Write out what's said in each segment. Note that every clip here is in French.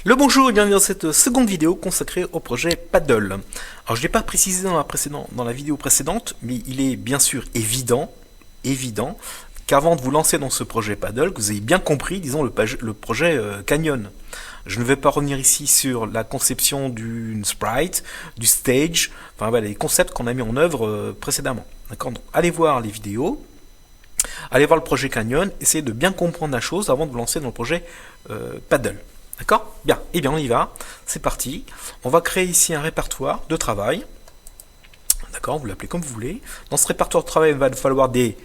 Le bonjour et bienvenue dans cette seconde vidéo consacrée au projet Paddle. Alors je ne l'ai pas précisé dans la vidéo précédente, mais il est bien sûr évident qu'avant de vous lancer dans ce projet Paddle, que vous ayez bien compris, disons, le projet Canyon. Je ne vais pas revenir ici sur la conception d'une sprite, du stage, enfin voilà, les concepts qu'on a mis en œuvre précédemment. D'accord ? Donc allez voir les vidéos. Allez voir le projet Canyon, essayez de bien comprendre la chose avant de vous lancer dans le projet Paddle. D'accord ? Bien, eh bien on y va, c'est parti. On va créer ici un répertoire de travail. D'accord, vous l'appelez comme vous voulez. Dans ce répertoire de travail, il va falloir des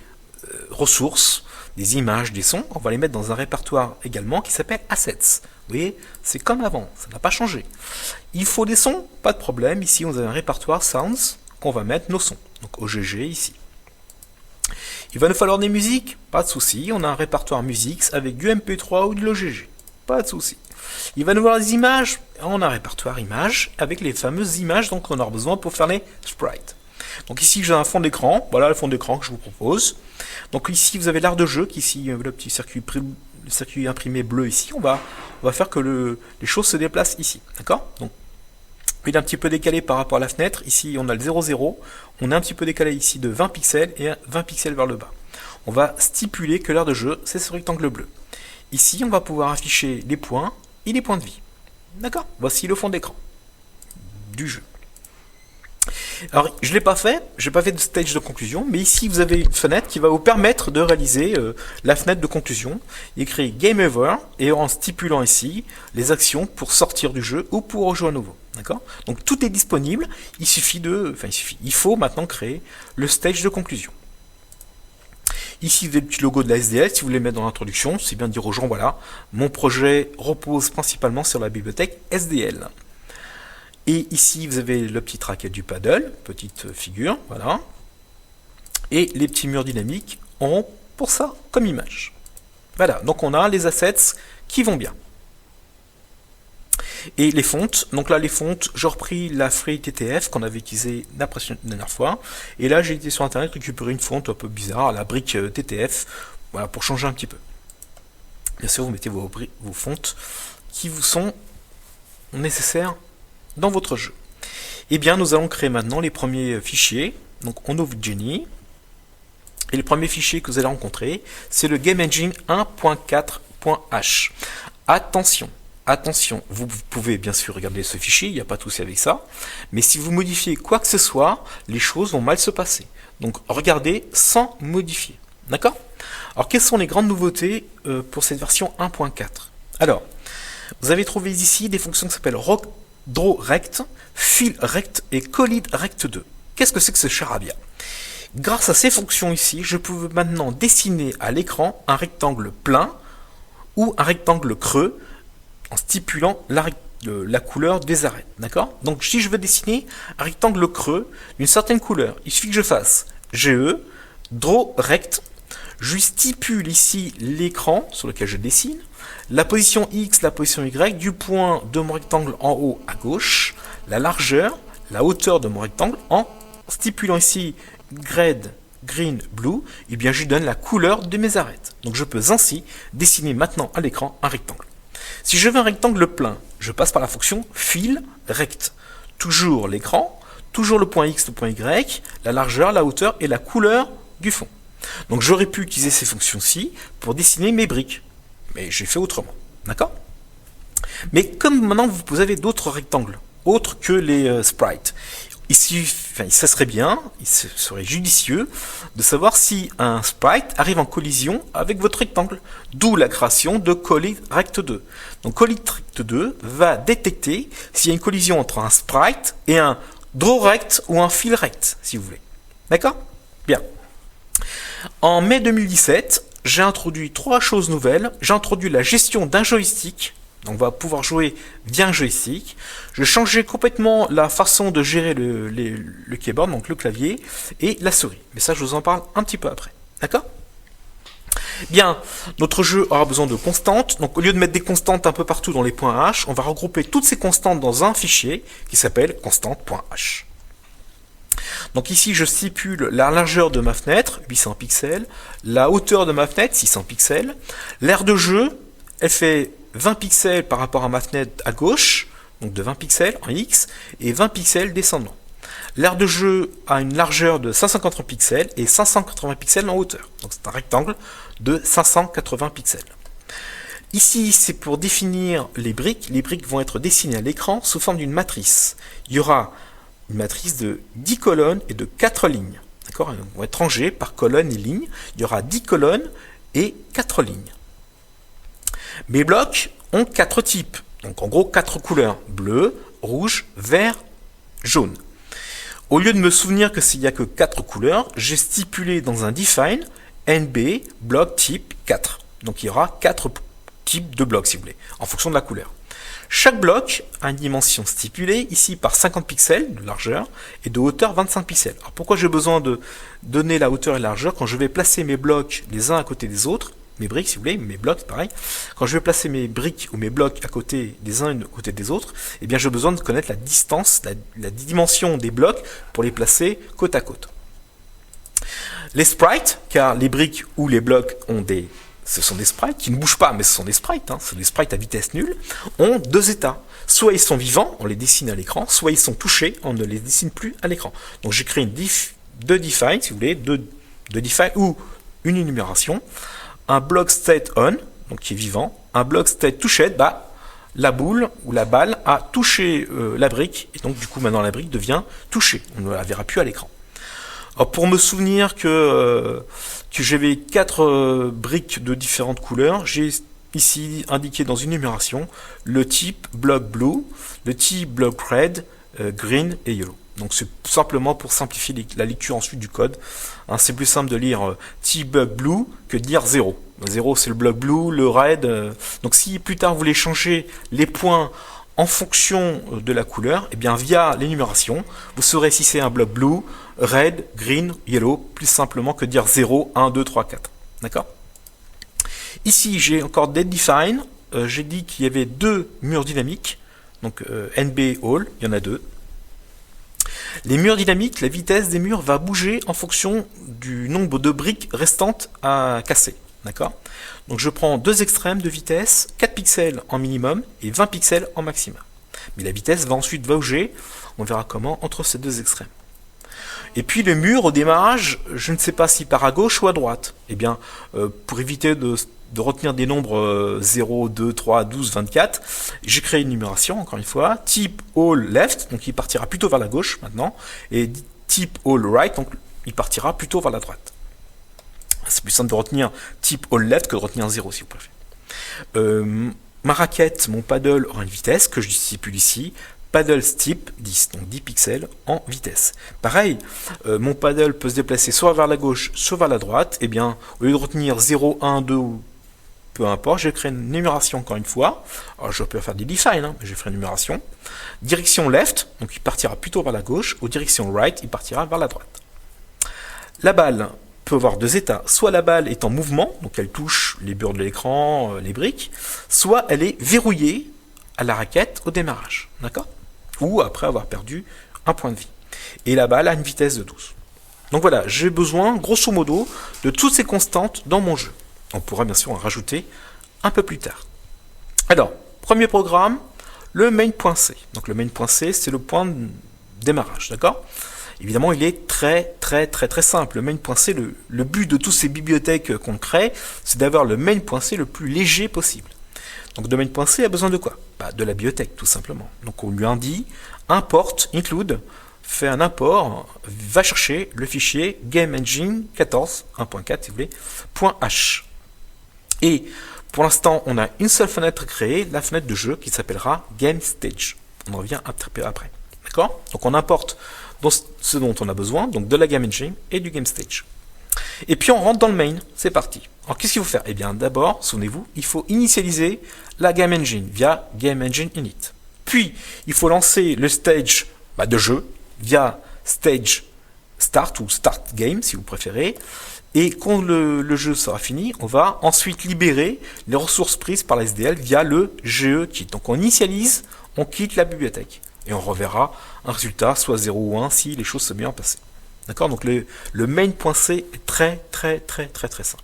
ressources, des images, des sons. On va les mettre dans un répertoire également qui s'appelle Assets. Vous voyez, c'est comme avant, ça n'a pas changé. Il faut des sons, pas de problème. Ici, on a un répertoire Sounds qu'on va mettre nos sons. Donc OGG ici. Il va nous falloir des musiques, pas de souci. On a un répertoire musiques avec du MP3 ou de l'OGG. Pas de souci. Il va nous falloir des images. On a un répertoire images avec les fameuses images dont on aura besoin pour faire les sprites. Donc ici j'ai un fond d'écran. Voilà le fond d'écran que je vous propose. Donc ici vous avez l'art de jeu qui ici le petit circuit imprimé bleu ici. On va faire que les choses se déplacent ici. D'accord ? Donc il est un petit peu décalé par rapport à la fenêtre. Ici on a le 0,0. On est un petit peu décalé ici de 20 pixels et 20 pixels vers le bas. On va stipuler que l'art de jeu c'est ce rectangle bleu. Ici on va pouvoir afficher les points et les points de vie. D'accord ? Voici le fond d'écran du jeu. Alors, je ne l'ai pas fait, je n'ai pas fait de stage de conclusion, mais ici vous avez une fenêtre qui va vous permettre de réaliser la fenêtre de conclusion. Il est écrit Game Over et en stipulant ici les actions pour sortir du jeu ou pour rejouer à nouveau. D'accord ? Donc tout est disponible, il faut maintenant créer le stage de conclusion. Ici, vous avez le petit logo de la SDL, si vous voulez mettre dans l'introduction, c'est bien de dire aux gens, voilà, mon projet repose principalement sur la bibliothèque SDL. Et ici, vous avez le petit tracket du paddle, petite figure, voilà. Et les petits murs dynamiques ont pour ça comme image. Voilà, donc on a les assets qui vont bien. Et les fontes, donc là les fontes, j'ai repris la Free TTF qu'on avait utilisée la dernière fois, et là j'ai été sur internet récupérer une fonte un peu bizarre, la brique TTF, voilà, pour changer un petit peu. Bien sûr vous mettez vos fontes qui vous sont nécessaires dans votre jeu. Et bien nous allons créer maintenant les premiers fichiers, donc on ouvre Genie, et le premier fichier que vous allez rencontrer, c'est le Game Engine 1.4.h. Attention, vous pouvez bien sûr regarder ce fichier, il n'y a pas de souci avec ça, mais si vous modifiez quoi que ce soit, les choses vont mal se passer. Donc regardez sans modifier. D'accord ? Alors quelles sont les grandes nouveautés pour cette version 1.4 ? Alors, vous avez trouvé ici des fonctions qui s'appellent DrawRect, FillRect et CollidRect2. Qu'est-ce que c'est que ce charabia ? Grâce à ces fonctions ici, je peux maintenant dessiner à l'écran un rectangle plein ou un rectangle creux en stipulant la couleur des arêtes. D'accord ? Donc si je veux dessiner un rectangle creux d'une certaine couleur, il suffit que je fasse GE, DrawRect, je stipule ici l'écran sur lequel je dessine, la position X, la position Y, du point de mon rectangle en haut à gauche, la largeur, la hauteur de mon rectangle, en stipulant ici grade, green, blue, et bien je lui donne la couleur de mes arêtes. Donc je peux ainsi dessiner maintenant à l'écran un rectangle. Si je veux un rectangle plein, je passe par la fonction FillRect. Toujours l'écran, toujours le point X, le point Y, la largeur, la hauteur et la couleur du fond. Donc j'aurais pu utiliser ces fonctions-ci pour dessiner mes briques. Mais j'ai fait autrement. D'accord ? Mais comme maintenant vous avez d'autres rectangles, autres que les sprites, ça serait bien, il serait judicieux de savoir si un sprite arrive en collision avec votre rectangle. D'où la création de CollidRect2. Donc CollidRect2 va détecter s'il y a une collision entre un sprite et un DrawRect ou un FillRect, si vous voulez. D'accord ? Bien. En mai 2017, j'ai introduit 3 choses nouvelles. J'ai introduit la gestion d'un joystick. Donc on va pouvoir jouer via un joystick. Je changeais complètement la façon de gérer le keyboard, donc le clavier, et la souris. Mais ça, je vous en parle un petit peu après. D'accord ? Bien, notre jeu aura besoin de constantes. Donc au lieu de mettre des constantes un peu partout dans les points H, on va regrouper toutes ces constantes dans un fichier qui s'appelle constante.h. Donc ici, je stipule la largeur de ma fenêtre, 800 pixels, la hauteur de ma fenêtre, 600 pixels, l'aire de jeu, elle fait 20 pixels par rapport à ma fenêtre à gauche, donc de 20 pixels en X, et 20 pixels descendant. L'aire de jeu a une largeur de 580 pixels et 580 pixels en hauteur. Donc c'est un rectangle de 580 pixels. Ici, c'est pour définir les briques. Les briques vont être dessinées à l'écran sous forme d'une matrice. Il y aura une matrice de 10 colonnes et de 4 lignes. D'accord ? Elles vont être rangées par colonnes et lignes. Il y aura 10 colonnes et 4 lignes. Mes blocs ont 4 types. Donc en gros 4 couleurs. Bleu, rouge, vert, jaune. Au lieu de me souvenir que s'il n'y a que 4 couleurs, j'ai stipulé dans un define NB bloc type 4. Donc il y aura 4 types de blocs si vous voulez, en fonction de la couleur. Chaque bloc a une dimension stipulée, ici par 50 pixels de largeur et de hauteur 25 pixels. Alors pourquoi j'ai besoin de donner la hauteur et la largeur quand je vais placer mes blocs les uns à côté des autres, mes briques si vous voulez, mes blocs pareil, quand je vais placer mes briques ou mes blocs à côté des uns à côté des autres, eh bien j'ai besoin de connaître la distance, la dimension des blocs pour les placer côte à côte. Les sprites, car les briques ou les blocs ce sont des sprites qui ne bougent pas, mais ce sont des sprites, c'est des sprites à vitesse nulle, ont 2 états. Soit ils sont vivants, on les dessine à l'écran, soit ils sont touchés, on ne les dessine plus à l'écran. Donc j'ai créé deux define, si vous voulez, deux define ou une énumération. Un block state on, donc qui est vivant, un block state touched, la boule ou la balle a touché la brique, et donc du coup maintenant la brique devient touchée, on ne la verra plus à l'écran. Alors pour me souvenir que j'avais 4 briques de différentes couleurs, j'ai ici indiqué dans une énumération le type block blue, le type block red, green et yellow. Donc c'est simplement pour simplifier la lecture ensuite du code. C'est plus simple de lire type block blue que de dire 0. 0 c'est le block blue, le red. Donc si plus tard vous voulez changer les points en fonction de la couleur, eh bien via l'énumération, vous saurez si c'est un bloc blue, red, green, yellow, plus simplement que dire 0, 1, 2, 3, 4. D'accord ? Ici, j'ai encore des define. J'ai dit qu'il y avait 2 murs dynamiques. Donc NB all, il y en a 2. Les murs dynamiques, la vitesse des murs va bouger en fonction du nombre de briques restantes à casser. D'accord ? Donc je prends 2 extrêmes de vitesse, 4 pixels en minimum et 20 pixels en maximum. Mais la vitesse va ensuite bouger, on verra comment, entre ces 2 extrêmes. Et puis le mur, au démarrage, je ne sais pas s'il part à gauche ou à droite. Eh bien, pour éviter de retenir des nombres 0, 2, 3, 12, 24, j'ai créé une numération, encore une fois, type all left, donc il partira plutôt vers la gauche maintenant, et type all right, donc il partira plutôt vers la droite. C'est plus simple de retenir type all left que de retenir 0 si vous préférez. Ma raquette, mon paddle aura une vitesse que je stipule ici, paddle steep 10, donc 10 pixels en vitesse. Pareil, mon paddle peut se déplacer soit vers la gauche, soit vers la droite. Et bien, au lieu de retenir 0, 1, 2 ou peu importe, je crée une numération encore une fois. Alors, je peux faire des define, mais je ferai une numération. Direction left, donc il partira plutôt vers la gauche, ou direction right, il partira vers la droite. La balle peut avoir 2 états. Soit la balle est en mouvement, donc elle touche les bords de l'écran, les briques, soit elle est verrouillée à la raquette au démarrage. D'accord ? Ou après avoir perdu un point de vie. Et la balle a une vitesse de 12. Donc voilà, j'ai besoin, grosso modo, de toutes ces constantes dans mon jeu. On pourra bien sûr en rajouter un peu plus tard. Alors, premier programme, le main.c. Donc le main.c, c'est le point de démarrage, d'accord ? Évidemment, il est très simple. Le main.c, le but de toutes ces bibliothèques qu'on crée, c'est d'avoir le main.c le plus léger possible. Donc de main.c a besoin de quoi ? De la bibliothèque, tout simplement. Donc on lui indique import, include, fait un import, va chercher le fichier GameEngine 14, 1.4 si vous voulez, .h. Et pour l'instant, on a une seule fenêtre créée, la fenêtre de jeu qui s'appellera GameStage. On revient un petit peu après. D'accord ? Donc on importe ce dont on a besoin, donc de la GameEngine et du GameStage. Et puis on rentre dans le main, c'est parti. Alors qu'est-ce qu'il faut faire ? Eh bien d'abord, souvenez-vous, il faut initialiser la GameEngine via GameEngine init. Puis il faut lancer le stage de jeu via stage start ou start game si vous préférez. Et quand le jeu sera fini, on va ensuite libérer les ressources prises par la SDL via le GE-Kit. Donc on initialise, on quitte la bibliothèque. Et on reverra un résultat, soit 0 ou 1, si les choses sont bien passées. D'accord ? Donc le main.c est très simple.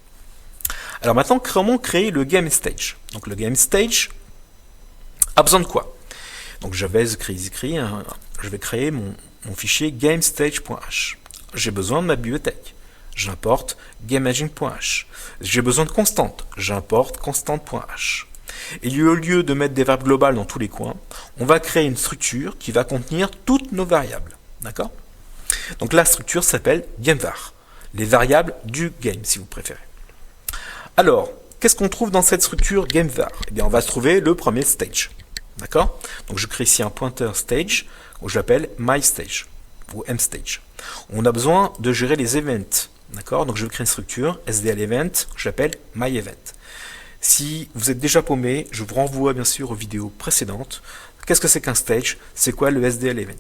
Alors maintenant, comment créer le GameStage ? Donc le GameStage, a besoin de quoi? Donc je vais créer mon fichier GameStage.h. J'ai besoin de ma bibliothèque. J'importe GameEngine.h. J'ai besoin de constantes. J'importe constant.h. Et au lieu de mettre des verbes globales dans tous les coins, on va créer une structure qui va contenir toutes nos variables. D'accord? Donc la structure s'appelle GameVar. Les variables du game, si vous préférez. Alors, qu'est-ce qu'on trouve dans cette structure GameVar? Eh bien, on va se trouver le premier stage. D'accord? Donc je crée ici un pointeur stage, où je l'appelle myStage, ou mStage. On a besoin de gérer les events. D'accord? Donc je vais créer une structure, SDL event, que j'appelle myEvent. Si vous êtes déjà paumé, je vous renvoie bien sûr aux vidéos précédentes. Qu'est-ce que c'est qu'un stage? C'est quoi le SDL event?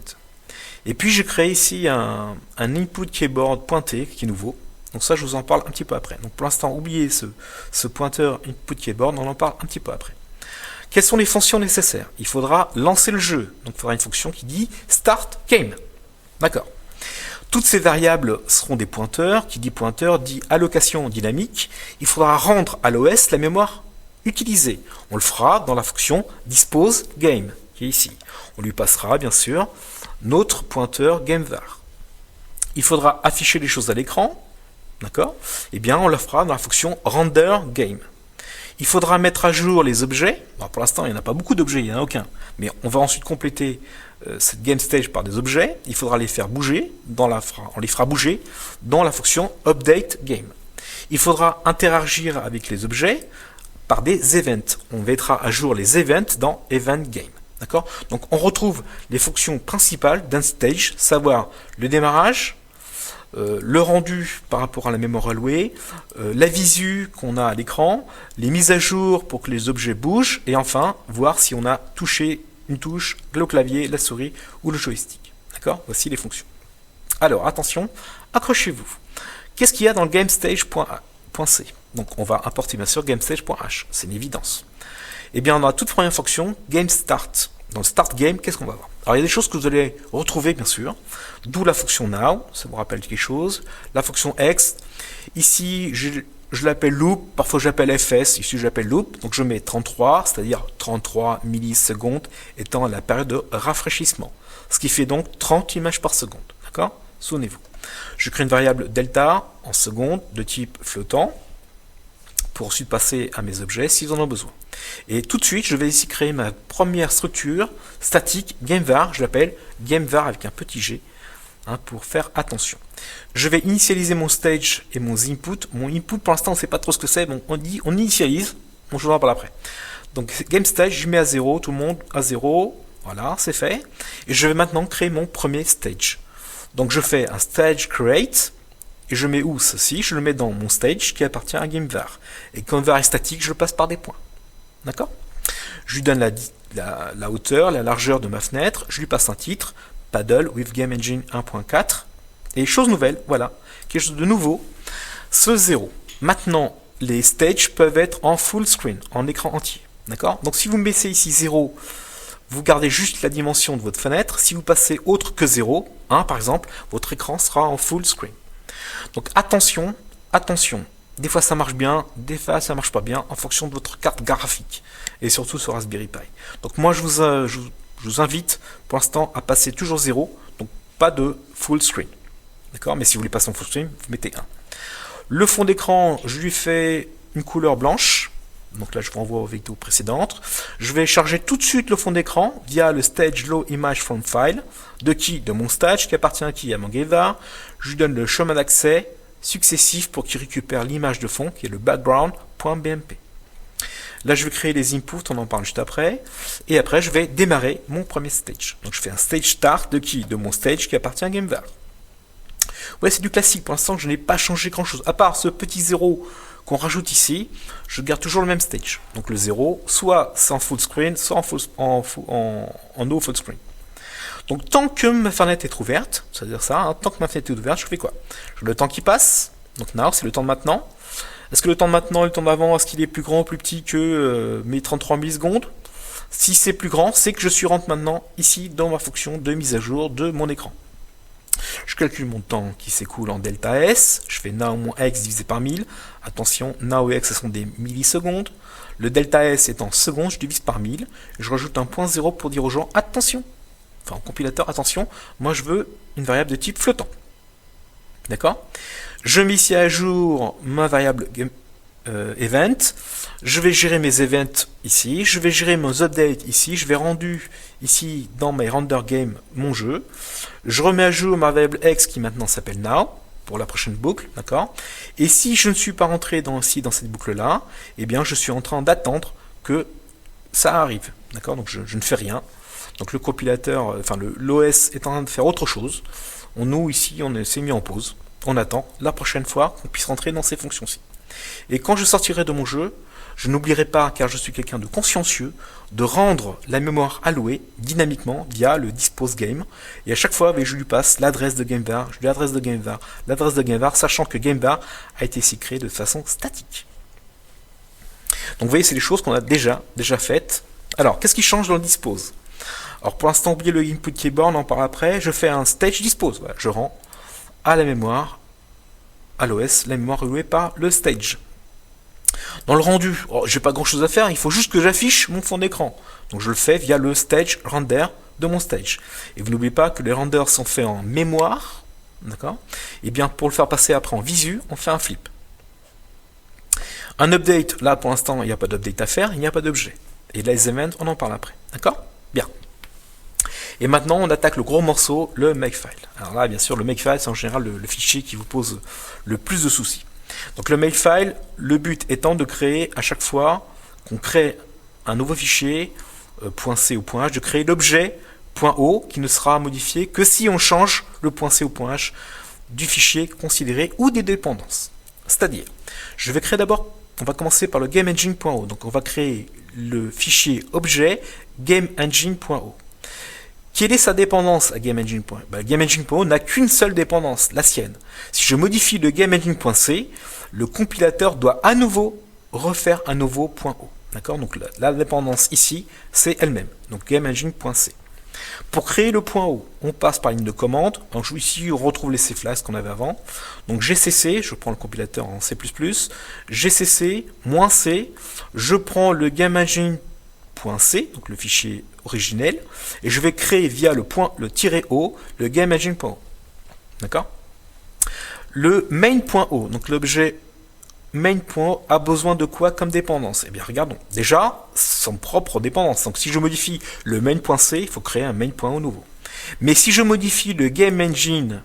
Et puis j'ai créé ici un input keyboard pointé qui est nouveau. Donc ça je vous en parle un petit peu après. Donc pour l'instant oubliez ce pointeur input keyboard, on en parle un petit peu après. Quelles sont les fonctions nécessaires? Il faudra lancer le jeu. Donc il faudra une fonction qui dit start game. D'accord. Toutes ces variables seront des pointeurs. Qui dit pointeur dit allocation dynamique. Il faudra rendre à l'OS la mémoire utilisée. On le fera dans la fonction dispose game qui est ici. On lui passera bien sûr notre pointeur GameVar. Il faudra afficher les choses à l'écran. D'accord? Eh bien on le fera dans la fonction render game. Il faudra mettre à jour les objets. Alors pour l'instant, il n'y en a pas beaucoup d'objets, il n'y en a aucun. Mais on va ensuite compléter cette GameStage par des objets. Il faudra les faire bouger. On les fera bouger dans la fonction updateGame. Il faudra interagir avec les objets par des events. On mettra à jour les events dans EventGame. D'accord? Donc on retrouve les fonctions principales d'un stage, savoir le démarrage, le rendu par rapport à la mémoire allouée, la visu qu'on a à l'écran, les mises à jour pour que les objets bougent, et enfin, voir si on a touché une touche, le clavier, la souris ou le joystick. D'accord? Voici les fonctions. Alors, attention, accrochez-vous. Qu'est-ce qu'il y a dans le GameStage.c? Donc, on va importer bien sûr GameStage.h, c'est une évidence. Eh bien, dans la toute première fonction, GameStart. Dans le Start Game, qu'est-ce qu'on va voir? Alors, il y a des choses que vous allez retrouver, bien sûr. D'où la fonction Now, ça vous rappelle quelque chose. La fonction X. Ici, je l'appelle Loop. Parfois, j'appelle FS. Ici, je l'appelle Loop. Donc, je mets 33, c'est-à-dire 33 millisecondes étant la période de rafraîchissement. Ce qui fait donc 30 images par seconde. D'accord? Souvenez-vous. Je crée une variable delta en secondes de type flottant pour ensuite passer à mes objets s'ils en ont besoin. Et tout de suite, je vais ici créer ma première structure statique GameVar. Je l'appelle GameVar avec un petit g pour faire attention. Je vais initialiser mon stage et mon input. Mon input, pour l'instant, on ne sait pas trop ce que c'est. Bon, on initialise. Bon, je vous en parle après. Donc, GameStage, je mets à 0, tout le monde à 0. Voilà, c'est fait. Et je vais maintenant créer mon premier stage. Donc, je fais un stage create. Et je mets où ceci? Je le mets dans mon stage qui appartient à GameVar. Et comme var est statique, je le passe par des points. D'accord? Je lui donne la hauteur, la largeur de ma fenêtre. Je lui passe un titre, Paddle with Game Engine 1.4. Et chose nouvelle, voilà, quelque chose de nouveau, ce 0. Maintenant, les stages peuvent être en full screen, en écran entier. D'accord? Donc si vous mettez ici 0, vous gardez juste la dimension de votre fenêtre. Si vous passez autre que 0, par exemple, votre écran sera en full screen. Donc attention, attention. Des fois ça marche bien, des fois ça marche pas bien en fonction de votre carte graphique et surtout sur Raspberry Pi. Donc moi je vous invite pour l'instant à passer toujours 0, donc pas de full screen. D'accord? Mais si vous voulez passer en full screen, vous mettez 1. Le fond d'écran, je lui fais une couleur blanche. Donc là je vous renvoie aux vidéos précédentes. Je vais charger tout de suite le fond d'écran via le stage low image from file. De qui? De mon stage qui appartient à qui? À mon GameVar. Je lui donne le chemin d'accès successif pour qu'il récupère l'image de fond qui est le background.bmp. Là je vais créer les inputs, on en parle juste après. Et après je vais démarrer mon premier stage. Donc je fais un stage start de qui? De mon stage qui appartient à GameVar. Ouais, c'est du classique. Pour l'instant je n'ai pas changé grand chose. À part ce petit 0 qu'on rajoute ici, je garde toujours le même stage. Donc le 0, soit c'est en full screen, soit en no full screen. Donc tant que ma fenêtre est ouverte, c'est-à-dire ça, tant que ma fenêtre est ouverte, je fais quoi? Le temps qui passe, donc now c'est le temps de maintenant. Est-ce que le temps de maintenant et le temps d'avant, est-ce qu'il est plus grand ou plus petit que mes 33 millisecondes? Si c'est plus grand, c'est que je rentre maintenant ici dans ma fonction de mise à jour de mon écran. Je calcule mon temps qui s'écoule en delta S, je fais now moins x divisé par 1000, attention, now et x ce sont des millisecondes, le delta S est en secondes, je divise par 1000, je rajoute un point 0 pour dire aux gens, attention, enfin en compilateur, attention, moi je veux une variable de type flottant. D'accord? Je mets ici à jour ma variable event, je vais gérer mes events ici, je vais gérer mes updates ici, je vais rendu ici dans mes render game mon jeu, je remets à jour ma variable x qui maintenant s'appelle now pour la prochaine boucle, d'accord? Et si je ne suis pas rentré dans cette boucle là, eh bien je suis en train d'attendre que ça arrive, d'accord? Donc je ne fais rien. Donc le compilateur, enfin l'OS est en train de faire autre chose. Nous ici on s'est mis en pause. On attend la prochaine fois qu'on puisse rentrer dans ces fonctions-ci. Et quand je sortirai de mon jeu, je n'oublierai pas, car je suis quelqu'un de consciencieux, de rendre la mémoire allouée dynamiquement via le dispose game. Et à chaque fois, je lui passe l'adresse de gamevar, l'adresse de gamevar, l'adresse de gamevar, sachant que gamevar a été ici créé de façon statique. Donc vous voyez, c'est des choses qu'on a déjà faites. Alors, qu'est-ce qui change dans le dispose? Alors pour l'instant, oubliez le input keyboard, on en parle après. Je fais un stage dispose. Voilà, je rends à la mémoire, à l'OS, la mémoire allouée par le stage. Dans le rendu, j'ai pas grand chose à faire, il faut juste que j'affiche mon fond d'écran. Donc je le fais via le stage render de mon stage. Et vous n'oubliez pas que les renders sont faits en mémoire, d'accord? Et bien pour le faire passer après en visu, on fait un flip. Un update, là pour l'instant il n'y a pas d'update à faire, il n'y a pas d'objet. Et les events, on en parle après, d'accord? Bien. Et maintenant, on attaque le gros morceau, le makefile. Alors là, bien sûr, le makefile, c'est en général le fichier qui vous pose le plus de soucis. Donc le makefile, le but étant de créer à chaque fois qu'on crée un nouveau fichier, .c ou .h, de créer l'objet .o qui ne sera modifié que si on change le .c ou .h du fichier considéré ou des dépendances. C'est-à-dire, je vais créer d'abord, on va commencer par le GameEngine.o. Donc on va créer le fichier objet GameEngine.o. Quelle est sa dépendance à GameEngine.o? GameEngine.o n'a qu'une seule dépendance, la sienne. Si je modifie le GameEngine.c, le compilateur doit à nouveau refaire un nouveau .o. D'accord? Donc la dépendance ici, c'est elle-même. Donc GameEngine.c. Pour créer le .o, on passe par ligne de commande. Donc ici, on retrouve les C-flags qu'on avait avant. Donc GCC, je prends le compilateur en C++. GCC, -c, je prends le GameEngine.c, donc le fichier originel, et je vais créer via le -o, le GameEngine.o. D'accord? Le main.o, donc l'objet main.o a besoin de quoi comme dépendance? Eh bien, regardons. Déjà, son propre dépendance. Donc, si je modifie le main.c, il faut créer un main.o nouveau. Mais si je modifie le GameEngine,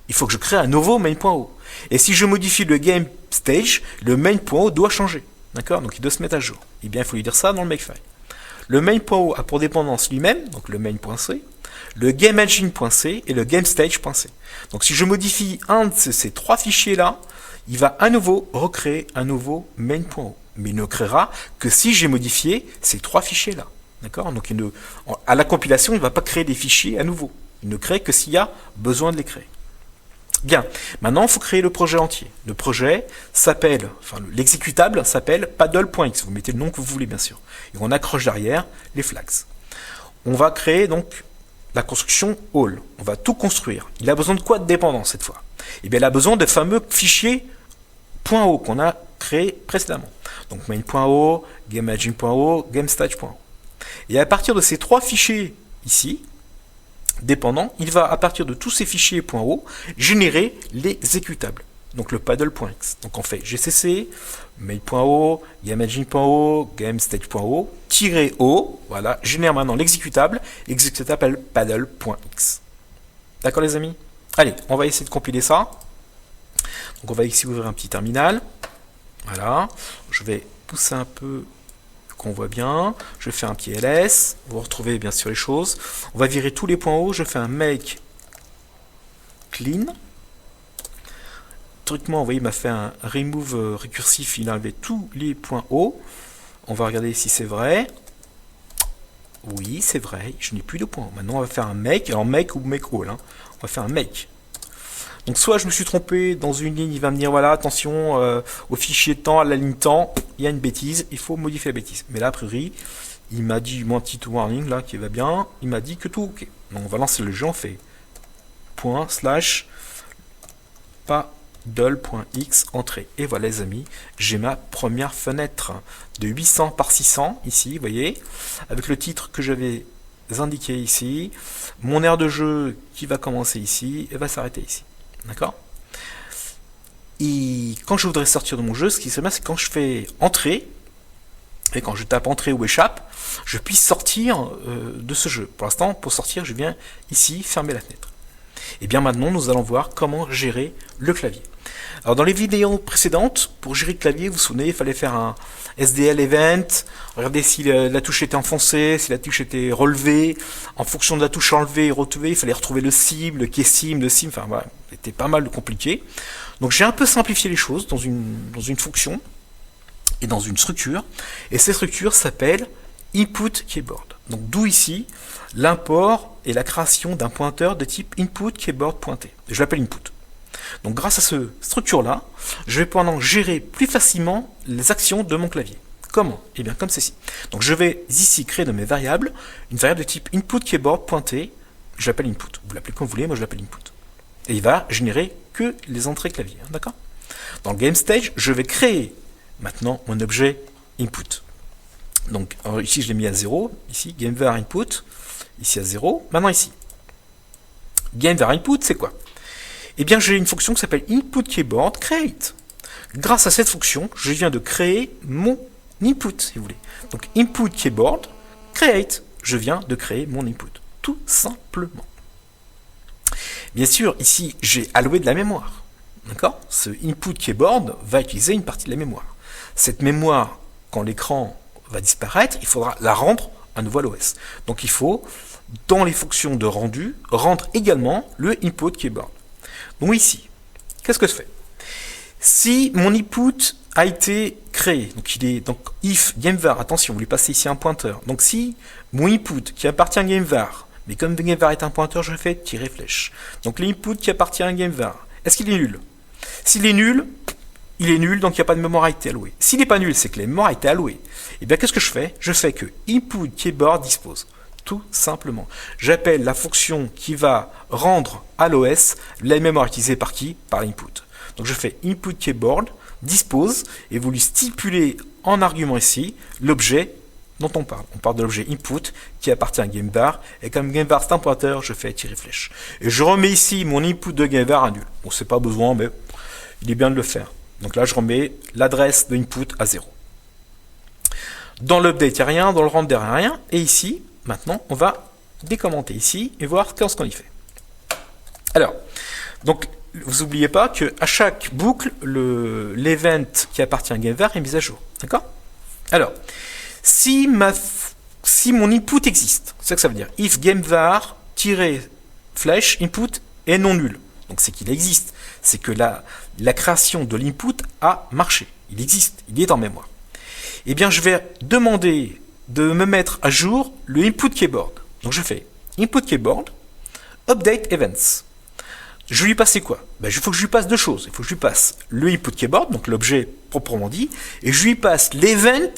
il faut que je crée un nouveau main.o. Et si je modifie le GameStage, le main.o doit changer. D'accord? Donc, il doit se mettre à jour. Eh bien, il faut lui dire ça dans le makefile. Le main.o a pour dépendance lui-même, donc le main.c, le GameEngine.c et le GameStage.c. Donc si je modifie un de ces trois fichiers-là, il va à nouveau recréer un nouveau main.o. Mais il ne créera que si j'ai modifié ces trois fichiers-là. D'accord? Donc à la compilation, il ne va pas créer des fichiers à nouveau. Il ne crée que s'il y a besoin de les créer. Bien, maintenant il faut créer le projet entier. Le projet s'appelle, enfin l'exécutable s'appelle paddle.x. Vous mettez le nom que vous voulez bien sûr. Et on accroche derrière les flags. On va créer donc la construction all. On va tout construire. Il a besoin de quoi de dépendance cette fois? Eh bien il a besoin de fameux fichiers .o qu'on a créé précédemment. Donc main.o, GameEngine.o, GameStage.o. Et à partir de ces trois fichiers ici, dépendant, il va, à partir de tous ces fichiers .o, générer l'exécutable. Donc le paddle.x. Donc on fait gcc, main.o, GameEngine.o, GameStage.o, -o, voilà, génère maintenant l'exécutable, exécutable paddle.x. D'accord les amis? Allez, on va essayer de compiler ça. Donc on va ici ouvrir un petit terminal. Voilà, je vais pousser un peu qu'on voit bien, je fais un petit ls, vous retrouvez bien sûr les choses, on va virer tous les points hauts, je fais un make clean, truquement, vous voyez, il m'a fait un remove récursif, il a enlevé tous les points hauts, on va regarder si c'est vrai, oui c'est vrai, je n'ai plus de points hauts, maintenant on va faire un make, alors make ou make all, hein. On va faire un make. Donc soit je me suis trompé dans une ligne, il va me dire voilà, attention, au fichier temps, à la ligne temps, il y a une bêtise, il faut modifier la bêtise. Mais là, a priori, il m'a dit, mon petit warning là, qui va bien, il m'a dit que tout ok. Donc on va lancer le jeu, on fait point, slash, paddle.x entrée. Et voilà les amis, j'ai ma première fenêtre de 800 par 600 ici, vous voyez, avec le titre que j'avais indiqué ici, mon aire de jeu qui va commencer ici et va s'arrêter ici. D'accord? Et quand je voudrais sortir de mon jeu, ce qui se passe, c'est quand je fais entrée, et quand je tape entrée ou échappe, je puisse sortir de ce jeu. Pour l'instant, pour sortir, je viens ici fermer la fenêtre. Et bien maintenant, nous allons voir comment gérer le clavier. Alors dans les vidéos précédentes, pour gérer le clavier, vous vous souvenez, il fallait faire un SDL event, regarder si la touche était enfoncée, si la touche était relevée, en fonction de la touche enlevée et retrouvée, il fallait retrouver le cible, le sim, le sim, enfin voilà, c'était pas mal compliqué. Donc j'ai un peu simplifié les choses dans une fonction et dans une structure, et cette structure s'appelle input keyboard. Donc d'où ici l'import et la création d'un pointeur de type input keyboard pointé. Je l'appelle input. Donc grâce à cette structure-là, je vais pouvoir gérer plus facilement les actions de mon clavier. Comment? Eh bien comme ceci. Donc je vais ici créer de mes variables, une variable de type input keyboard pointé, je l'appelle input. Vous l'appelez comme vous voulez, moi je l'appelle input. Et il va générer que les entrées clavier, hein, d'accord? Dans le game stage, je vais créer maintenant mon objet input. Donc ici je l'ai mis à 0, ici gamevar input, ici à 0, maintenant ici. Gamevar input, c'est quoi? Eh bien j'ai une fonction qui s'appelle input keyboard create. Grâce à cette fonction, je viens de créer mon input, si vous voulez. Donc input keyboard create, je viens de créer mon input, tout simplement. Bien sûr, ici j'ai alloué de la mémoire. D'accord? Ce input keyboard va utiliser une partie de la mémoire. Cette mémoire, quand l'écran va disparaître, il faudra la rendre à nouveau à l'OS. Donc il faut, dans les fonctions de rendu, rendre également le input keyboard. Donc ici, qu'est-ce que je fais? Si mon input a été créé, donc il est donc if gamevar, attention, vous voulez passer ici un pointeur. Donc si mon input qui appartient à gamevar, mais comme gamevar est un pointeur, je fais tirer flèche. Donc l'input qui appartient à gamevar, est-ce qu'il est nul? S'il est nul, il est nul, donc il n'y a pas de mémoire a été allouée. S'il n'est pas nul, c'est que la mémoire a été allouée. Et bien qu'est-ce que je fais? Je fais que input keyboard dispose. Tout simplement. J'appelle la fonction qui va rendre à l'OS la mémoire utilisée par qui? Par l'input. Donc je fais input keyboard dispose et vous lui stipulez en argument ici l'objet dont on parle. On parle de l'objet input qui appartient à gamevar et comme gamevar c'est un pointeur, je fais tirer flèche. Et je remets ici mon input de gamevar à nul. Bon, c'est pas besoin, mais il est bien de le faire. Donc là, je remets l'adresse de input à 0. Dans l'update, il n'y a rien. Dans le render, il n'y a rien. Et ici, maintenant, on va décommenter ici et voir ce qu'on y fait. Alors, donc, vous n'oubliez pas qu'à chaque boucle, l'event qui appartient à gamevar est mis à jour. D'accord? Alors, si mon input existe, c'est ça que ça veut dire. If gamevar flèche input est non nul. Donc c'est qu'il existe. C'est que la création de l'input a marché. Il existe. Il est en mémoire. Eh bien, je vais demander de me mettre à jour le input keyboard. Donc je fais input keyboard, update events. Je vais lui passer quoi? Il faut que je lui passe deux choses. Il faut que je lui passe le input keyboard, donc l'objet proprement dit, et je lui passe l'event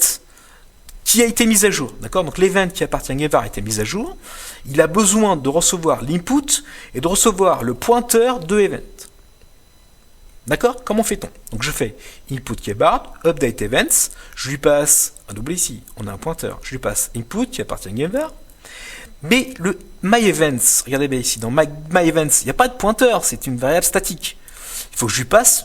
qui a été mis à jour. D'accord? Donc l'event qui appartient à gamevar a été mis à jour. Il a besoin de recevoir l'input et de recevoir le pointeur de event. D'accord? Comment fait-on? Donc je fais input keyboard, update events, je lui passe un double ici, on a un pointeur, je lui passe input qui appartient à gamevar. Mais le myEvents, regardez bien ici, dans myEvents, il n'y a pas de pointeur, c'est une variable statique. Il faut que je lui passe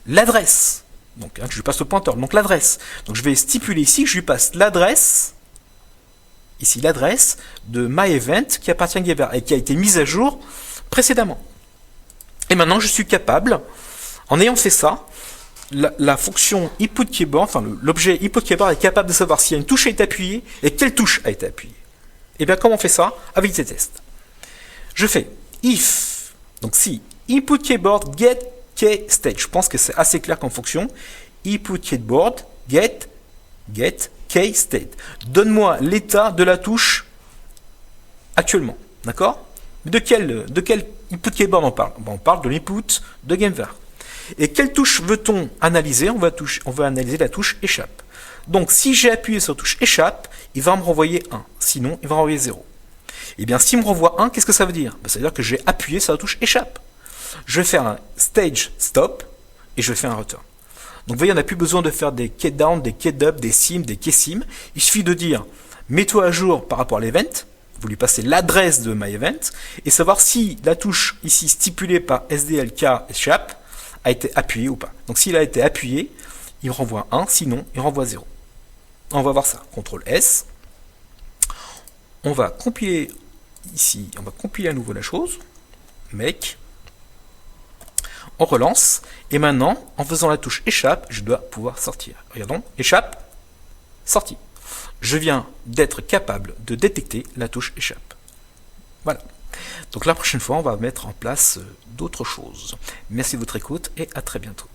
l'adresse. Donc, que je lui passe le pointeur, donc l'adresse. Donc, je vais stipuler ici que je lui passe l'adresse, ici l'adresse de myEvent qui appartient à gamevar et qui a été mise à jour précédemment. Et maintenant, je suis capable, en ayant fait ça, la fonction input keyboard, enfin l'objet input keyboard est capable de savoir si une touche a été appuyée et quelle touche a été appuyée. Et bien, comment on fait ça? Avec des tests. Je fais if, donc si input keyboard get key state. Je pense que c'est assez clair comme fonction. Input keyboard get key state. Donne-moi l'état de la touche actuellement. D'accord? De quel input keyboard on parle? On parle de l'input de gamevar. Et quelle touche veut-on analyser? On va analyser la touche échappe. Donc, si j'ai appuyé sur la touche échappe, il va me renvoyer 1. Sinon, il va renvoyer 0. Et bien, s'il me renvoie 1, qu'est-ce que ça veut dire? Ça veut dire que j'ai appuyé sur la touche échappe. Je vais faire un stage stop et je fais un return. Donc vous voyez, on n'a plus besoin de faire des key down, des key up, des sim, des key sim. Il suffit de dire mets-toi à jour par rapport à l'event, vous lui passez l'adresse de myEvent et savoir si la touche ici stipulée par SDLK SHAP a été appuyée ou pas. Donc s'il a été appuyé, il renvoie 1, sinon il renvoie 0. On va voir ça. CTRL S. On va compiler ici, on va compiler à nouveau la chose. Make. On relance. Et maintenant, en faisant la touche échappe, je dois pouvoir sortir. Regardons, échappe, sorti. Je viens d'être capable de détecter la touche échappe. Voilà. Donc la prochaine fois, on va mettre en place d'autres choses. Merci de votre écoute et à très bientôt.